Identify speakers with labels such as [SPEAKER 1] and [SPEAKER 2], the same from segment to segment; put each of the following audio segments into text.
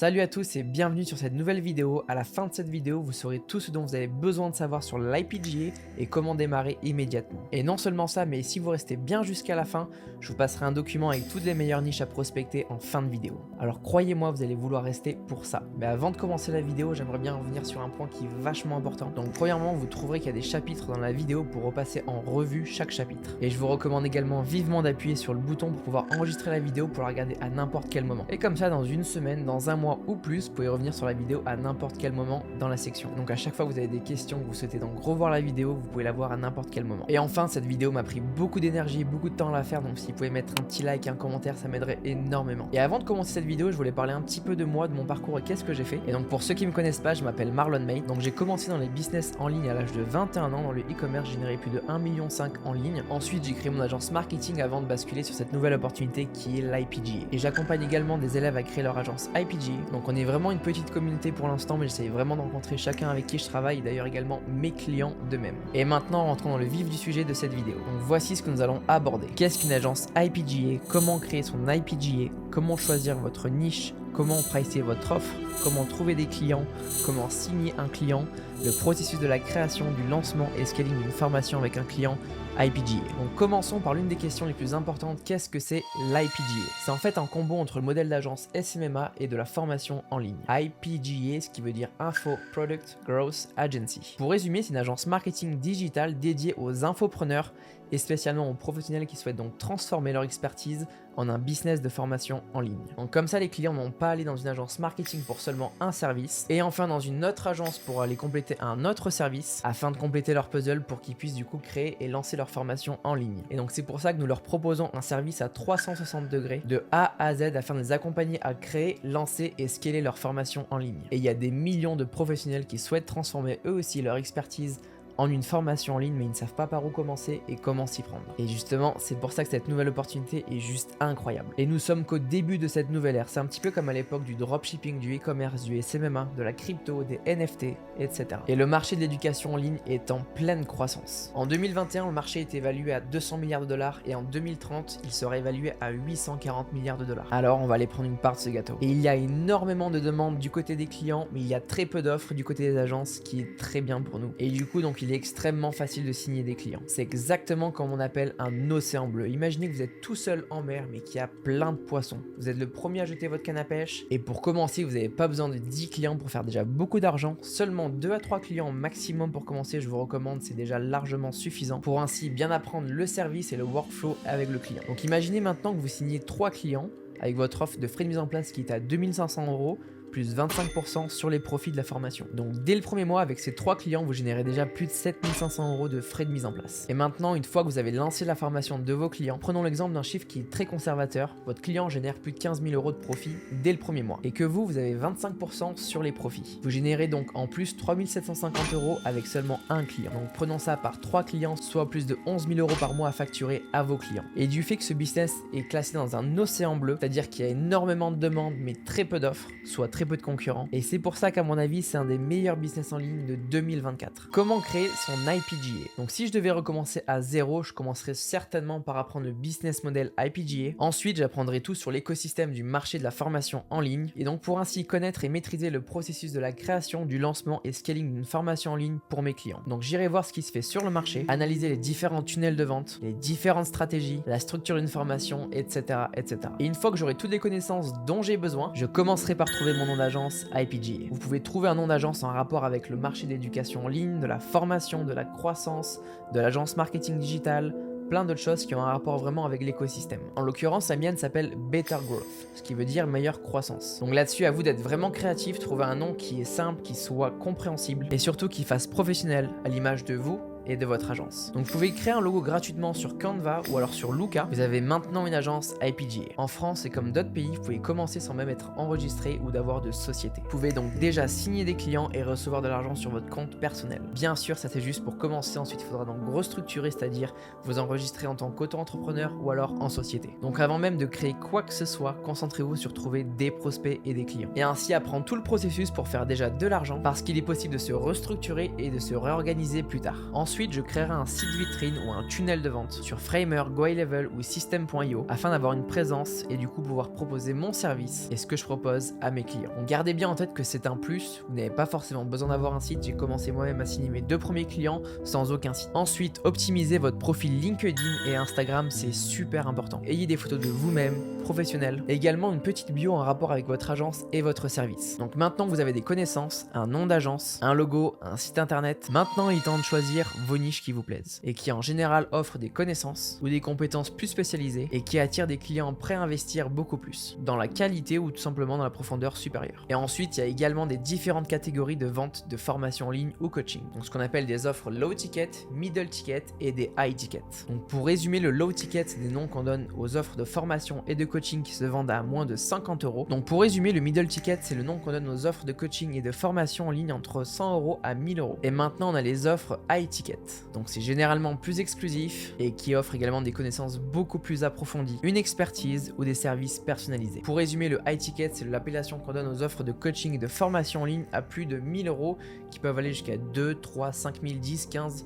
[SPEAKER 1] Salut à tous et bienvenue sur cette nouvelle vidéo. À la fin de cette vidéo, vous saurez tout ce dont vous avez besoin de savoir sur l'IPGA et comment démarrer immédiatement. Et non seulement ça, mais si vous restez bien jusqu'à la fin, je vous passerai un document avec toutes les meilleures niches à prospecter en fin de vidéo. Alors croyez-moi, vous allez vouloir rester pour ça. Mais avant de commencer la vidéo, j'aimerais bien revenir sur un point qui est vachement important. Donc premièrement, vous trouverez qu'il y a des chapitres dans la vidéo pour repasser en revue chaque chapitre. Et je vous recommande également vivement d'appuyer sur le bouton pour pouvoir enregistrer la vidéo pour la regarder à n'importe quel moment. Et comme ça, dans une semaine, dans un mois ou plus, vous pouvez revenir sur la vidéo à n'importe quel moment dans la section. Donc à chaque fois que vous avez des questions, que vous souhaitez donc revoir la vidéo, vous pouvez la voir à n'importe quel moment. Et enfin, cette vidéo m'a pris beaucoup d'énergie, beaucoup de temps à la faire, donc si vous pouvez mettre un petit like et un commentaire, ça m'aiderait énormément. Et avant de commencer cette vidéo, je voulais parler un petit peu de moi, de mon parcours et qu'est-ce que j'ai fait. Et donc pour ceux qui me connaissent pas, je m'appelle Marlon May. Donc j'ai commencé dans les business en ligne à l'âge de 21 ans dans le e-commerce, j'ai généré plus de 1,5 million en ligne. Ensuite, j'ai créé mon agence marketing avant de basculer sur cette nouvelle opportunité qui est l'IPGA. Et j'accompagne également des élèves à créer leur agence IPGA. Donc on est vraiment une petite communauté pour l'instant, mais j'essaie vraiment de rencontrer chacun avec qui je travaille et d'ailleurs également mes clients d'eux-mêmes. Et maintenant, rentrons dans le vif du sujet de cette vidéo. Donc voici ce que nous allons aborder. Qu'est-ce qu'une agence IPGA? Comment créer son IPGA? Comment choisir votre niche? Comment pricer votre offre? Comment trouver des clients? Comment signer un client? Le processus de la création, du lancement et scaling d'une formation avec un client IPGA. Donc commençons par l'une des questions les plus importantes, qu'est-ce que c'est l'IPGA? C'est en fait un combo entre le modèle d'agence SMMA et de la formation en ligne. IPGA, ce qui veut dire Info Product Growth Agency. Pour résumer, c'est une agence marketing digital dédiée aux infopreneurs et spécialement aux professionnels qui souhaitent donc transformer leur expertise en un business de formation en ligne. Donc comme ça, les clients n'ont pas à aller dans une agence marketing pour seulement un service et enfin dans une autre agence pour aller compléter un autre service afin de compléter leur puzzle pour qu'ils puissent du coup créer et lancer leur formation en ligne. Et donc c'est pour ça que nous leur proposons un service à 360 degrés de A à Z afin de les accompagner à créer, lancer et scaler leur formation en ligne. Et il y a des millions de professionnels qui souhaitent transformer eux aussi leur expertise en une formation en ligne, mais ils ne savent pas par où commencer et comment s'y prendre. Et justement, c'est pour ça que cette nouvelle opportunité est juste incroyable. Et nous sommes qu'au début de cette nouvelle ère. C'est un petit peu comme à l'époque du dropshipping, du e-commerce, du SMMA, de la crypto, des NFT, etc. Et le marché de l'éducation en ligne est en pleine croissance. En 2021, le marché est évalué à 200 milliards de dollars et en 2030, il sera évalué à 840 milliards de dollars. Alors, on va aller prendre une part de ce gâteau. Et il y a énormément de demandes du côté des clients, mais il y a très peu d'offres du côté des agences, ce qui est très bien pour nous. Et du coup, donc, il est extrêmement facile de signer des clients. C'est exactement comme on appelle un océan bleu. Imaginez que vous êtes tout seul en mer mais qu'il y a plein de poissons. Vous êtes le premier à jeter votre canne à pêche et pour commencer, vous n'avez pas besoin de 10 clients pour faire déjà beaucoup d'argent. Seulement 2 à 3 clients maximum pour commencer, je vous recommande, c'est déjà largement suffisant pour ainsi bien apprendre le service et le workflow avec le client. Donc imaginez maintenant que vous signez 3 clients avec votre offre de frais de mise en place qui est à 2500 € plus 25% sur les profits de la formation. Donc dès le premier mois, avec ces 3 clients, vous générez déjà plus de 7500 € de frais de mise en place. Et maintenant, une fois que vous avez lancé la formation de vos clients, prenons l'exemple d'un chiffre qui est très conservateur. Votre client génère plus de 15 000 € de profit dès le premier mois. Et que vous avez 25% sur les profits. Vous générez donc en plus 3750 € avec seulement un client. Donc prenons ça par 3 clients, soit plus de 11 000 € par mois à facturer à vos clients. Et du fait que ce business est classé dans un océan bleu, c'est-à-dire qu'il y a énormément de demandes mais très peu d'offres, soit très peu de concurrents. Et c'est pour ça qu'à mon avis, c'est un des meilleurs business en ligne de 2024. Comment créer son IPGA? Donc si je devais recommencer à zéro, je commencerais certainement par apprendre le business model IPGA. Ensuite, j'apprendrai tout sur l'écosystème du marché de la formation en ligne. Et donc pour ainsi connaître et maîtriser le processus de la création, du lancement et scaling d'une formation en ligne pour mes clients. Donc j'irai voir ce qui se fait sur le marché, analyser les différents tunnels de vente, les différentes stratégies, la structure d'une formation, etc., etc. Et une fois que j'aurai toutes les connaissances dont j'ai besoin, je commencerai par trouver mon nom d'agence IPGA. Vous pouvez trouver un nom d'agence en rapport avec le marché de l'éducation en ligne, de la formation, de la croissance, de l'agence marketing digital, plein d'autres choses qui ont un rapport vraiment avec l'écosystème. En l'occurrence, la mienne s'appelle Better Growth, ce qui veut dire meilleure croissance. Donc là-dessus, à vous d'être vraiment créatif, trouver un nom qui est simple, qui soit compréhensible et surtout qui fasse professionnel à l'image de vous et de votre agence. Donc vous pouvez créer un logo gratuitement sur Canva ou alors sur Looka. Vous avez maintenant une agence IPGA. En France et comme d'autres pays, vous pouvez commencer sans même être enregistré ou d'avoir de société. Vous pouvez donc déjà signer des clients et recevoir de l'argent sur votre compte personnel. Bien sûr, ça c'est juste pour commencer. Ensuite, il faudra donc restructurer, c'est-à-dire vous enregistrer en tant qu'auto-entrepreneur ou alors en société. Donc avant même de créer quoi que ce soit, concentrez-vous sur trouver des prospects et des clients. Et ainsi apprendre tout le processus pour faire déjà de l'argent parce qu'il est possible de se restructurer et de se réorganiser plus tard. Ensuite, Ensuite, je créerai un site vitrine ou un tunnel de vente sur Framer, GoHighLevel ou System.io afin d'avoir une présence et du coup pouvoir proposer mon service et ce que je propose à mes clients. Donc gardez bien en tête que c'est un plus, vous n'avez pas forcément besoin d'avoir un site, j'ai commencé moi-même à signer mes 2 premiers clients sans aucun site. Ensuite, optimisez votre profil LinkedIn et Instagram, c'est super important. Ayez des photos de vous-même, professionnelles, et également une petite bio en rapport avec votre agence et votre service. Donc maintenant que vous avez des connaissances, un nom d'agence, un logo, un site internet, maintenant il est temps de choisir vos niches qui vous plaisent et qui en général offrent des connaissances ou des compétences plus spécialisées et qui attirent des clients prêts à investir beaucoup plus dans la qualité ou tout simplement dans la profondeur supérieure. Et ensuite, il y a également des différentes catégories de vente de formation en ligne ou coaching. Donc ce qu'on appelle des offres low ticket, middle ticket et des high ticket. Donc pour résumer, le low ticket, c'est des noms qu'on donne aux offres de formation et de coaching qui se vendent à moins de 50 €. Donc pour résumer, le middle ticket, c'est le nom qu'on donne aux offres de coaching et de formation en ligne entre 100 € à 1000 €. Et maintenant, on a les offres high ticket. Donc c'est généralement plus exclusif et qui offre également des connaissances beaucoup plus approfondies, une expertise ou des services personnalisés. Pour résumer, le high ticket, c'est l'appellation qu'on donne aux offres de coaching et de formation en ligne à plus de 1000 € qui peuvent aller jusqu'à 2, 3, 5 000, 10, 15,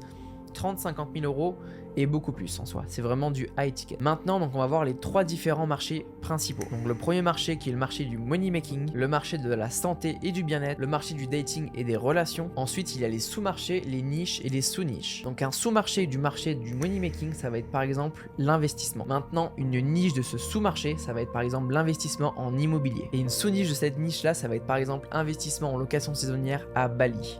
[SPEAKER 1] 30, 50 000 € et beaucoup plus en soi. C'est vraiment du high ticket. Maintenant, donc on va voir les 3 différents marchés principaux. Donc le premier marché qui est le marché du money making, le marché de la santé et du bien-être, le marché du dating et des relations. Ensuite, il y a les sous-marchés, les niches et les sous-niches. Donc un sous-marché du marché du money making, ça va être par exemple l'investissement. Maintenant, une niche de ce sous-marché, ça va être par exemple l'investissement en immobilier. Et une sous-niche de cette niche-là, ça va être par exemple investissement en location saisonnière à Bali.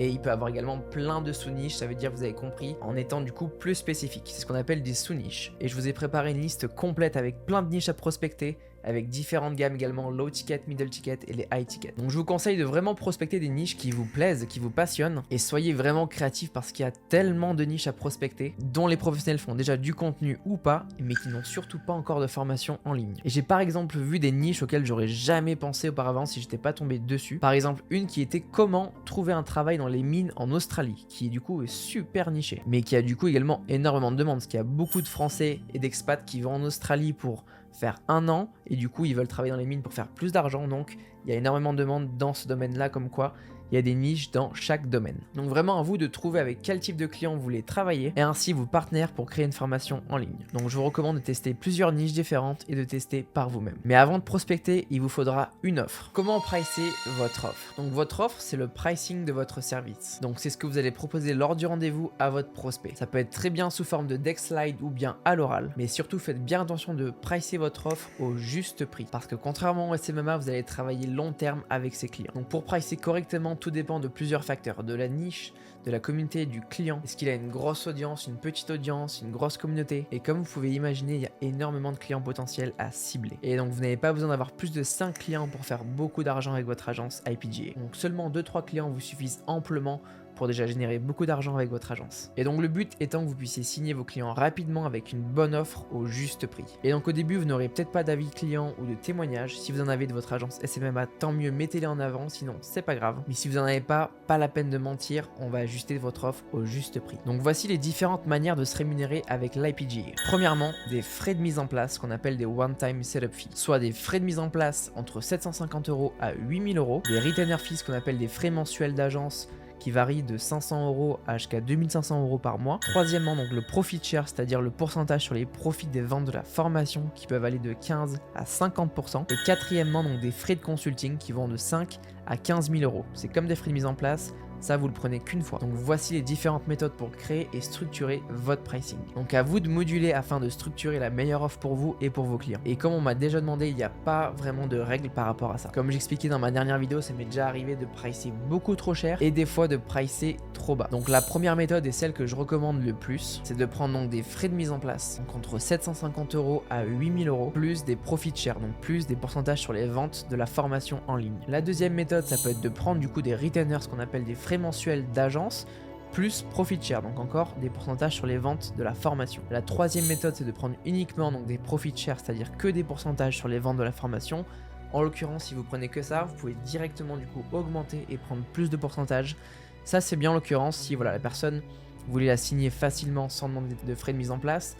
[SPEAKER 1] Et il peut avoir également plein de sous-niches, ça veut dire, vous avez compris, en étant du coup plus spécifique. C'est ce qu'on appelle des sous-niches. Et je vous ai préparé une liste complète avec plein de niches à prospecter, avec différentes gammes également, low ticket, middle ticket et les high ticket. Donc je vous conseille de vraiment prospecter des niches qui vous plaisent, qui vous passionnent, et soyez vraiment créatifs parce qu'il y a tellement de niches à prospecter, dont les professionnels font déjà du contenu ou pas, mais qui n'ont surtout pas encore de formation en ligne. Et j'ai par exemple vu des niches auxquelles j'aurais jamais pensé auparavant si j'étais pas tombé dessus. Par exemple, une qui était comment trouver un travail dans les mines en Australie, qui du coup est super nichée, mais qui a du coup également énormément de demandes, parce qu'il y a beaucoup de Français et d'expats qui vont en Australie pour faire 1 an et du coup ils veulent travailler dans les mines pour faire plus d'argent, donc il y a énormément de demandes dans ce domaine-là, comme quoi il y a des niches dans chaque domaine. Donc vraiment à vous de trouver avec quel type de client vous voulez travailler et ainsi vous partenaire pour créer une formation en ligne. Donc je vous recommande de tester plusieurs niches différentes et de tester par vous-même. Mais avant de prospecter, il vous faudra une offre. Comment pricer votre offre? Donc votre offre, c'est le pricing de votre service. Donc c'est ce que vous allez proposer lors du rendez-vous à votre prospect. Ça peut être très bien sous forme de deck slide ou bien à l'oral, mais surtout faites bien attention de pricer votre offre au juste prix. Parce que contrairement au SMMA, vous allez travailler long terme avec ses clients. Donc pour pricer correctement, tout dépend de plusieurs facteurs, de la niche, de la communauté, du client. Est-ce qu'il a une grosse audience, une petite audience, une grosse communauté? Et comme vous pouvez imaginer, il y a énormément de clients potentiels à cibler. Et donc vous n'avez pas besoin d'avoir plus de 5 clients pour faire beaucoup d'argent avec votre agence IPGA. Donc seulement 2-3 clients vous suffisent amplement pour déjà générer beaucoup d'argent avec votre agence. Et donc le but étant que vous puissiez signer vos clients rapidement avec une bonne offre au juste prix. Et donc au début, vous n'aurez peut-être pas d'avis client ou de témoignages. Si vous en avez de votre agence SMMA, tant mieux, mettez-les en avant, sinon c'est pas grave. Mais si vous n'en avez pas la peine de mentir, on va ajuster votre offre au juste prix. Donc voici les différentes manières de se rémunérer avec l'IPGA. Premièrement, des frais de mise en place qu'on appelle des one-time setup fees, soit des frais de mise en place entre 750 € à 8000 €, des retainer fees qu'on appelle des frais mensuels d'agence qui varie de 500 € à jusqu'à 2500 € par mois. Troisièmement, donc le profit share, c'est-à-dire le pourcentage sur les profits des ventes de la formation qui peuvent aller de 15 à 50%. Et quatrièmement, donc des frais de consulting qui vont de 5 à 15 000 €. C'est comme des frais de mise en place, ça vous le prenez qu'une fois. Donc voici les différentes méthodes pour créer et structurer votre pricing. Donc à vous de moduler afin de structurer la meilleure offre pour vous et pour vos clients. Et comme on m'a déjà demandé, il n'y a pas vraiment de règles par rapport à ça. Comme j'expliquais dans ma dernière vidéo, ça m'est déjà arrivé de pricer beaucoup trop cher et des fois de pricer trop bas. Donc la première méthode et celle que je recommande le plus, c'est de prendre donc des frais de mise en place, donc entre 750 € à 8000 €, plus des profit share, donc plus des pourcentages sur les ventes de la formation en ligne. La deuxième méthode, ça peut être de prendre du coup des retainers, ce qu'on appelle des frais mensuels d'agence, plus profit share, donc encore des pourcentages sur les ventes de la formation. La troisième méthode, c'est de prendre uniquement donc des profit share, c'est-à-dire que des pourcentages sur les ventes de la formation. En l'occurrence, si vous prenez que ça, vous pouvez directement du coup augmenter et prendre plus de pourcentages. Ça, c'est bien en l'occurrence si voilà, la personne, vous voulez la signer facilement sans demander de frais de mise en place,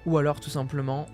[SPEAKER 1] ou alors tout simplement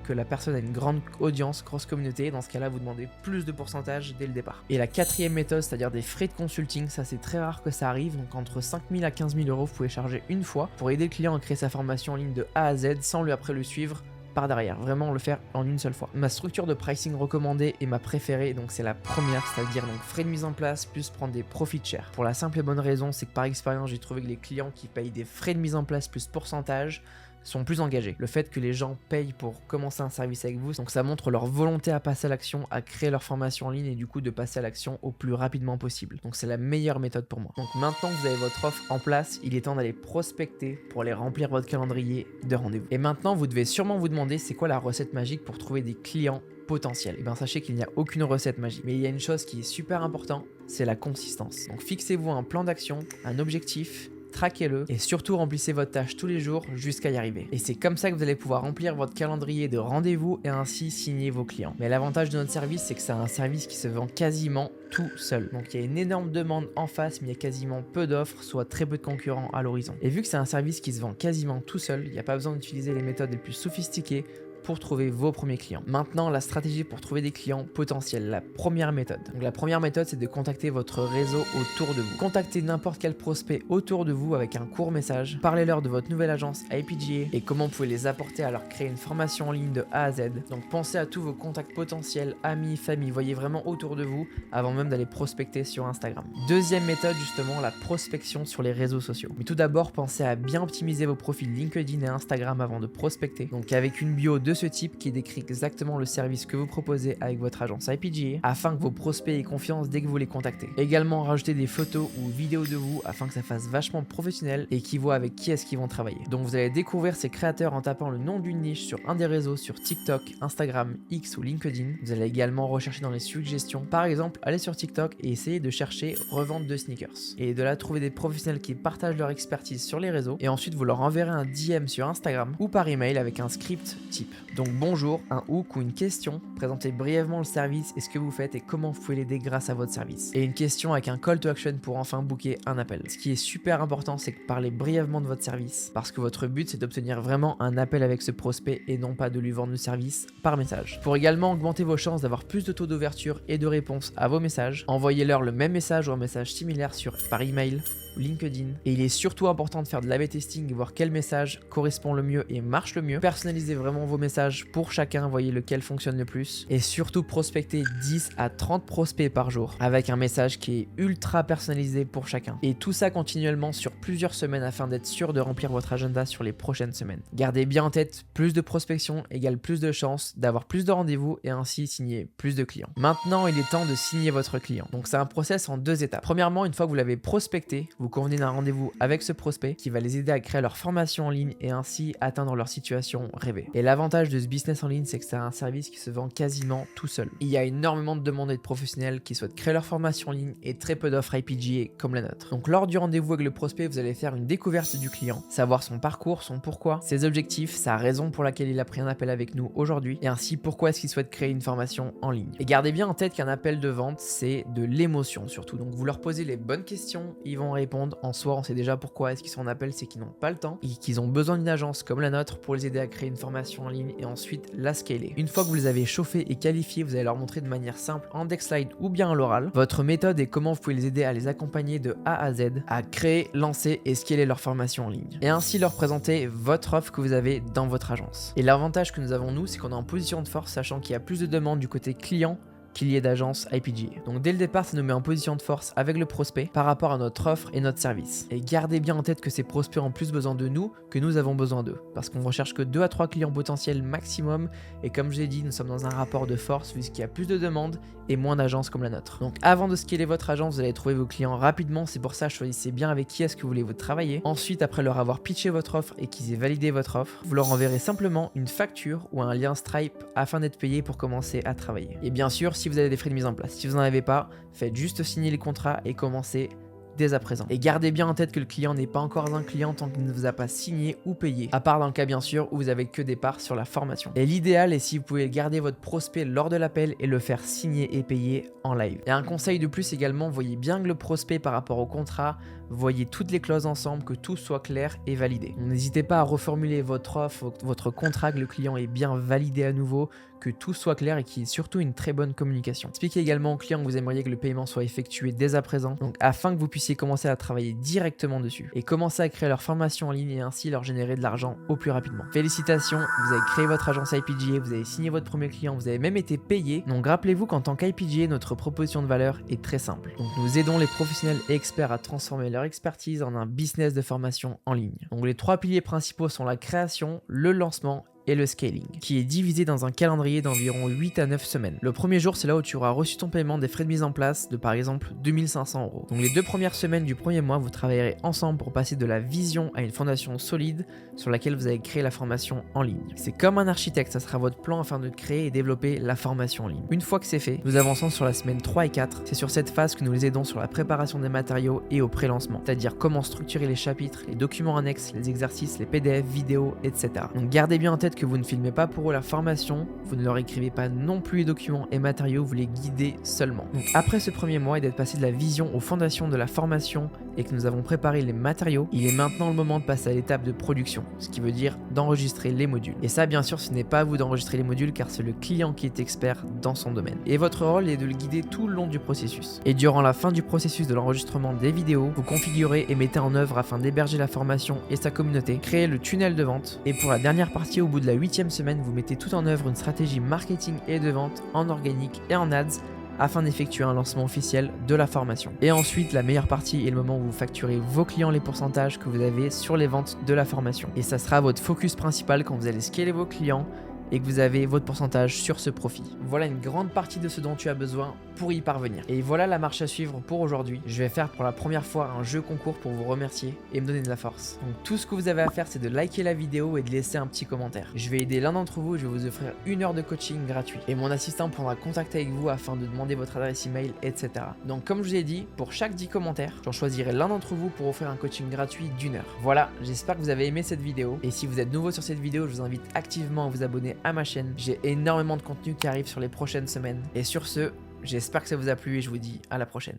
[SPEAKER 1] que la personne a une grande audience, grosse communauté. Dans ce cas-là, vous demandez plus de pourcentage dès le départ. Et la quatrième méthode, c'est-à-dire des frais de consulting, ça c'est très rare que ça arrive. Donc entre 5 000 à 15 000 euros, vous pouvez charger une fois pour aider le client à créer sa formation en ligne de A à Z sans lui après le suivre par derrière, vraiment le faire en une seule fois. Ma structure de pricing recommandée est ma préférée, donc c'est la première, c'est-à-dire donc frais de mise en place plus prendre des profit share. Pour la simple et bonne raison, c'est que par expérience, j'ai trouvé que les clients qui payent des frais de mise en place plus pourcentage sont plus engagés. Le fait que les gens payent pour commencer un service avec vous, donc ça montre leur volonté à passer à l'action, à créer leur formation en ligne et du coup de passer à l'action au plus rapidement possible. Donc c'est la meilleure méthode pour moi. Donc maintenant que vous avez votre offre en place, il est temps d'aller prospecter pour aller remplir votre calendrier de rendez-vous. Et maintenant, vous devez sûrement vous demander c'est quoi la recette magique pour trouver des clients potentiels. Et bien sachez qu'il n'y a aucune recette magique. Mais il y a une chose qui est super importante, c'est la consistance. Donc fixez-vous un plan d'action, un objectif, traquez-le et surtout remplissez votre tâche tous les jours jusqu'à y arriver. Et c'est comme ça que vous allez pouvoir remplir votre calendrier de rendez-vous et ainsi signer vos clients. Mais l'avantage de notre service, c'est que c'est un service qui se vend quasiment tout seul. Donc il y a une énorme demande en face, mais il y a quasiment peu d'offres, soit très peu de concurrents à l'horizon. Et vu que c'est un service qui se vend quasiment tout seul, il n'y a pas besoin d'utiliser les méthodes les plus sophistiquées pour trouver vos premiers clients. Maintenant, la stratégie pour trouver des clients potentiels, la première méthode. Donc la première méthode, c'est de contacter votre réseau autour de vous. Contactez n'importe quel prospect autour de vous avec un court message. Parlez-leur de votre nouvelle agence IPGA et comment vous pouvez les apporter à leur créer une formation en ligne de A à Z. Donc pensez à tous vos contacts potentiels, amis, famille, voyez vraiment autour de vous avant même d'aller prospecter sur Instagram. Deuxième méthode, justement, la prospection sur les réseaux sociaux. Mais tout d'abord, pensez à bien optimiser vos profils LinkedIn et Instagram avant de prospecter. Donc avec une bio de ce type qui décrit exactement le service que vous proposez avec votre agence IPGA afin que vos prospects aient confiance dès que vous les contactez. Également rajouter des photos ou vidéos de vous afin que ça fasse vachement professionnel et qu'ils voient avec qui est-ce qu'ils vont travailler. Donc vous allez découvrir ces créateurs en tapant le nom d'une niche sur un des réseaux, sur TikTok, Instagram, X ou LinkedIn. Vous allez également rechercher dans les suggestions. Par exemple, allez sur TikTok et essayez de chercher revente de sneakers. Et de là trouver des professionnels qui partagent leur expertise sur les réseaux et ensuite vous leur enverrez un DM sur Instagram ou par email avec un script type. Donc bonjour, un hook ou une question, présentez brièvement le service et ce que vous faites et comment vous pouvez l'aider grâce à votre service. Et une question avec un call to action pour enfin booker un appel. Ce qui est super important, c'est que parlez brièvement de votre service parce que votre but c'est d'obtenir vraiment un appel avec ce prospect et non pas de lui vendre le service par message. Pour également augmenter vos chances d'avoir plus de taux d'ouverture et de réponse à vos messages, envoyez-leur le même message ou un message similaire par email, LinkedIn. Et il est surtout important de faire de l'A/B testing et voir quel message correspond le mieux et marche le mieux. Personnalisez vraiment vos messages pour chacun, voyez lequel fonctionne le plus. Et surtout prospectez 10 à 30 prospects par jour avec un message qui est ultra personnalisé pour chacun. Et tout ça continuellement sur plusieurs semaines afin d'être sûr de remplir votre agenda sur les prochaines semaines. Gardez bien en tête, plus de prospection égale plus de chances d'avoir plus de rendez-vous et ainsi signer plus de clients. Maintenant, il est temps de signer votre client. Donc c'est un process en 2 étapes. Premièrement, une fois que vous l'avez prospecté, vous convenez d'un rendez-vous avec ce prospect qui va les aider à créer leur formation en ligne et ainsi atteindre leur situation rêvée. Et l'avantage de ce business en ligne, c'est que c'est un service qui se vend quasiment tout seul. Il y a énormément de demandes et de professionnels qui souhaitent créer leur formation en ligne et très peu d'offres IPGA comme la nôtre. Donc lors du rendez-vous avec le prospect, vous allez faire une découverte du client, savoir son parcours, son pourquoi, ses objectifs, sa raison pour laquelle il a pris un appel avec nous aujourd'hui et ainsi pourquoi est-ce qu'il souhaite créer une formation en ligne. Et gardez bien en tête qu'un appel de vente, c'est de l'émotion surtout. Donc vous leur posez les bonnes questions, ils vont répondre. En soi, on sait déjà pourquoi est-ce qu'ils sont en appel, c'est qu'ils n'ont pas le temps et qu'ils ont besoin d'une agence comme la nôtre pour les aider à créer une formation en ligne et ensuite la scaler. Une fois que vous les avez chauffés et qualifiés, vous allez leur montrer de manière simple en deck slide ou bien à l'oral votre méthode et comment vous pouvez les aider à les accompagner de A à Z à créer, lancer et scaler leur formation en ligne. Et ainsi leur présenter votre offre que vous avez dans votre agence. Et l'avantage que nous avons nous, c'est qu'on est en position de force sachant qu'il y a plus de demandes du côté client qu'il y ait d'agence IPGA. Donc dès le départ, ça nous met en position de force avec le prospect par rapport à notre offre et notre service. Et gardez bien en tête que ces prospects ont plus besoin de nous que nous avons besoin d'eux. Parce qu'on recherche que 2 à 3 clients potentiels maximum. Et comme je l'ai dit, nous sommes dans un rapport de force puisqu'il y a plus de demandes et moins d'agences comme la nôtre. Donc avant de scaler votre agence, vous allez trouver vos clients rapidement. C'est pour ça, choisissez bien avec qui est-ce que vous voulez vous travailler. Ensuite, après leur avoir pitché votre offre et qu'ils aient validé votre offre, vous leur enverrez simplement une facture ou un lien Stripe afin d'être payé pour commencer à travailler. Et bien sûr, si vous avez des frais de mise en place. Si vous n'en avez pas, faites juste signer les contrats et commencez dès à présent. Et gardez bien en tête que le client n'est pas encore un client tant qu'il ne vous a pas signé ou payé, à part dans le cas bien sûr où vous avez que des parts sur la formation. Et l'idéal est si vous pouvez garder votre prospect lors de l'appel et le faire signer et payer en live. Et un conseil de plus également, voyez bien que le prospect par rapport au contrat, voyez toutes les clauses ensemble, que tout soit clair et validé. N'hésitez pas à reformuler votre offre, votre contrat, que le client est bien validé à nouveau, que tout soit clair et qu'il y ait surtout une très bonne communication. Expliquez également au client que vous aimeriez que le paiement soit effectué dès à présent, donc afin que vous puissiez commencer à travailler directement dessus et commencer à créer leur formation en ligne et ainsi leur générer de l'argent au plus rapidement. Félicitations, vous avez créé votre agence IPGA, vous avez signé votre premier client, vous avez même été payé. Donc rappelez-vous qu'en tant qu'IPGA, notre proposition de valeur est très simple. Donc nous aidons les professionnels et experts à transformer leur expertise en un business de formation en ligne. Donc les 3 piliers principaux sont la création, le lancement et le scaling, qui est divisé dans un calendrier d'environ 8 à 9 semaines. Le premier jour, c'est là où tu auras reçu ton paiement des frais de mise en place de par exemple 2500 €. Donc les 2 premières semaines du premier mois, vous travaillerez ensemble pour passer de la vision à une fondation solide sur laquelle vous allez créer la formation en ligne. C'est comme un architecte, ça sera votre plan afin de créer et développer la formation en ligne. Une fois que c'est fait, nous avançons sur la semaine 3 et 4. C'est sur cette phase que nous les aidons sur la préparation des matériaux et au pré-lancement, c'est-à-dire comment structurer les chapitres, les documents annexes, les exercices, les PDF, vidéos, etc. Donc gardez bien en tête que vous ne filmez pas pour eux la formation, vous ne leur écrivez pas non plus les documents et matériaux, vous les guidez seulement. Donc après ce premier mois et d'être passé de la vision aux fondations de la formation et que nous avons préparé les matériaux, il est maintenant le moment de passer à l'étape de production, ce qui veut dire d'enregistrer les modules. Et ça bien sûr ce n'est pas à vous d'enregistrer les modules car c'est le client qui est expert dans son domaine. Et votre rôle est de le guider tout le long du processus. Et durant la fin du processus de l'enregistrement des vidéos, vous configurez et mettez en œuvre afin d'héberger la formation et sa communauté, créez le tunnel de vente et pour la dernière partie au bout de la 8e semaine, vous mettez tout en œuvre une stratégie marketing et de vente en organique et en ads afin d'effectuer un lancement officiel de la formation. Et ensuite, la meilleure partie est le moment où vous facturez vos clients les pourcentages que vous avez sur les ventes de la formation. Et ça sera votre focus principal quand vous allez scaler vos clients et que vous avez votre pourcentage sur ce profit. Voilà une grande partie de ce dont tu as besoin pour y parvenir. Et voilà la marche à suivre pour aujourd'hui. Je vais faire pour la première fois un jeu concours pour vous remercier et me donner de la force. Donc tout ce que vous avez à faire, c'est de liker la vidéo et de laisser un petit commentaire. Je vais aider l'un d'entre vous, je vais vous offrir 1 heure de coaching gratuit. Et mon assistant prendra contact avec vous afin de demander votre adresse email, etc. Donc comme je vous ai dit, pour chaque 10 commentaires, j'en choisirai l'un d'entre vous pour offrir un coaching gratuit d'1 heure. Voilà, j'espère que vous avez aimé cette vidéo. Et si vous êtes nouveau sur cette vidéo, je vous invite activement à vous abonner à ma chaîne. J'ai énormément de contenu qui arrive sur les prochaines semaines. Et sur ce, j'espère que ça vous a plu et je vous dis à la prochaine.